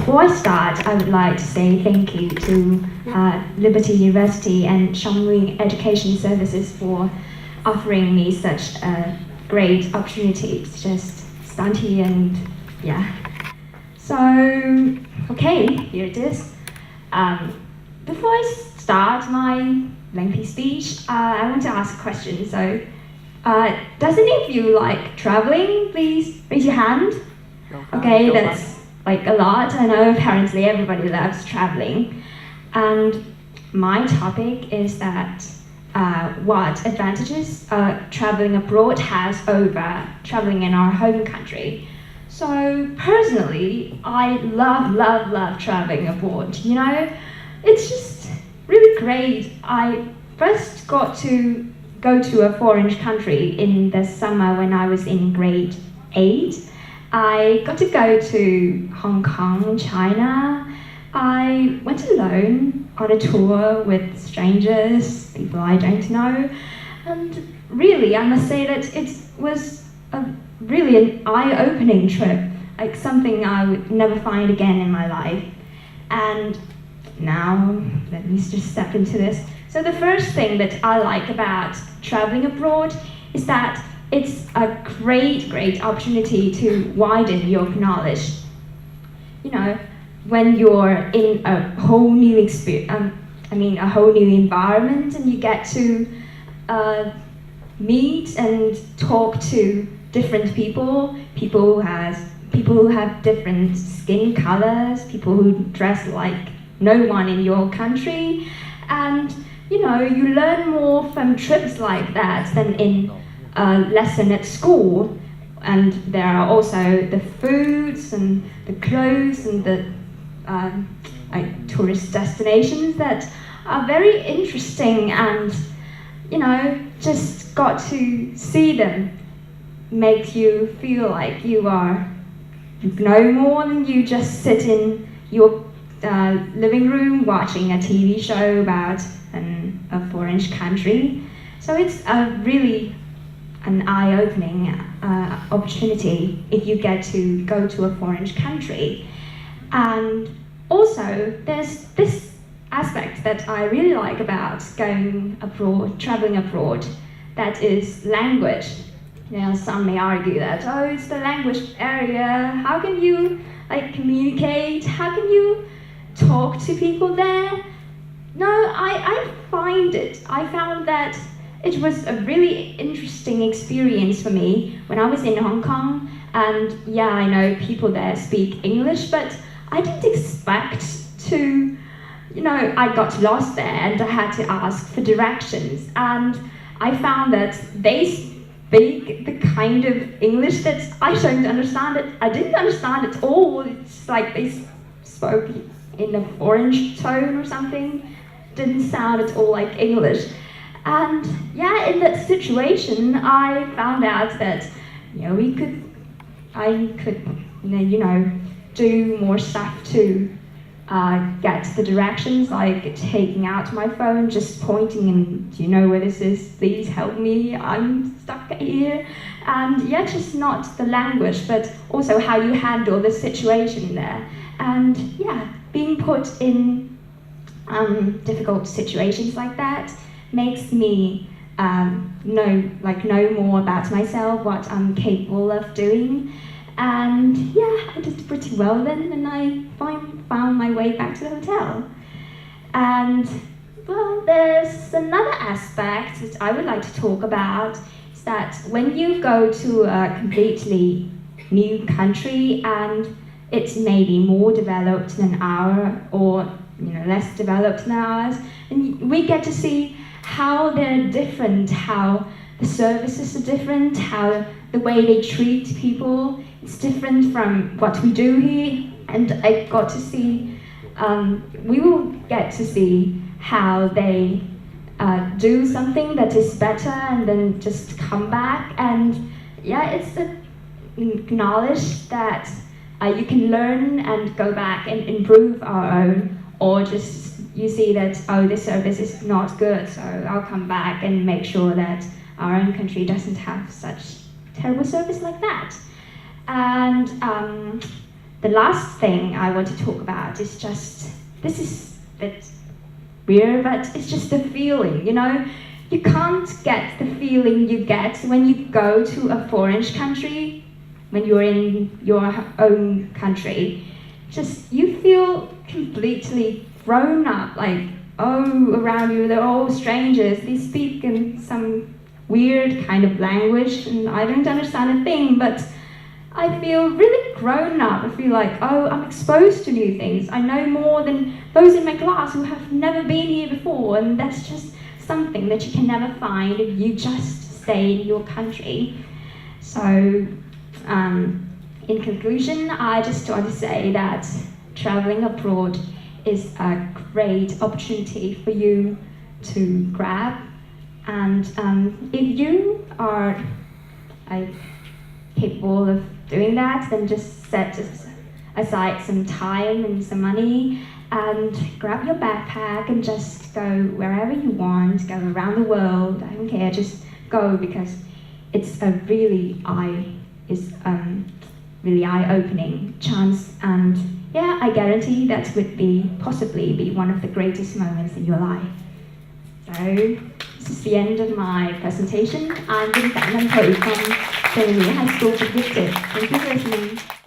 before I start, I would like to say thank you to Liberty University and Shanghai Education Services for offering me such a great opportunity to just stand here and yeah. So, okay, here it is. Before I start my lengthy speech, I want to ask a question. So, does any of you like traveling? Please raise your hand. Okay, that's like a lot. I know apparently everybody loves traveling. And my topic is that what advantages traveling abroad has over traveling in our home country. So personally, I love traveling abroad. You know, it's just really great. I first got to go to a foreign country in the summer when I was in grade 8. I got to go to Hong Kong, China. I went alone on a tour with strangers, people I don't know. And really, I must say that it was really an eye-opening trip, like something I would never find again in my life. And now, let me just step into this. So the first thing that I like about traveling abroad is that it's a great opportunity to widen your knowledge. You know, when you're in a whole new a whole new environment, and you get to meet and talk to different people who have different skin colors, people who dress like no one in your country, and you know, you learn more from trips like that than in a lesson at school. And there are also the foods and the clothes and the tourist destinations that are very interesting, and you know, just got to see them makes you feel like you know more than you just sit in your living room watching a TV show about a foreign country. So it's really an eye-opening opportunity if you get to go to a foreign country. And also, there's this aspect that I really like about going abroad, traveling abroad, that is language. You know, some may argue that, oh, it's the language area, how can you like communicate, how can you talk to people there? No, I found that it was a really interesting experience for me when I was in Hong Kong. And yeah, I know people there speak English, but I didn't expect to, you know, I got lost there and I had to ask for directions. And I found that they speak the kind of English that I don't understand it. I didn't understand it all. It's like they spoke in a orange tone or something. Didn't sound at all like English. And yeah, in that situation, I found out that, you know, I could, you know, do more stuff to get the directions, like taking out my phone, just pointing and, do you know where this is? Please help me, I'm stuck here. And yeah, just not the language, but also how you handle the situation there. And yeah, being put in difficult situations like that makes me know more about myself, what I'm capable of doing. And yeah, I did pretty well then, and I found my way back to the hotel. And well, there's another aspect that I would like to talk about, is that when you go to a completely new country and it's maybe more developed than ours, or you know, less developed than ours, and we get to see how they're different, how the services are different, how the way they treat people is different from what we do here. And I got to see, we will get to see how they do something that is better and then just come back. And yeah, it's a knowledge that you can learn and go back and improve our own, or just you see that, oh, this service is not good, so I'll come back and make sure that our own country doesn't have such terrible service like that. And the last thing I want to talk about is just, this is a bit weird, but it's just the feeling, you know? You can't get the feeling you get when you go to a foreign country, when you're in your own country. Just, you feel completely grown up, like, oh, around you, they're all strangers. They speak in some weird kind of language, and I don't understand a thing, but I feel really grown up. I feel like, oh, I'm exposed to new things. I know more than those in my class who have never been here before, and that's just something that you can never find if you just stay in your country. So, in conclusion, I just want to say that traveling abroad is a great opportunity for you to grab, and if you are capable of doing that, then just set aside some time and some money and grab your backpack and just go wherever you want, go around the world, I don't care, just go, because it's a really eye-opening chance, and yeah, I guarantee that would possibly be one of the greatest moments in your life. So, this is the end of my presentation. I'm Dinh from Thanh Thuy from High School for Gifted. Thank you for listening.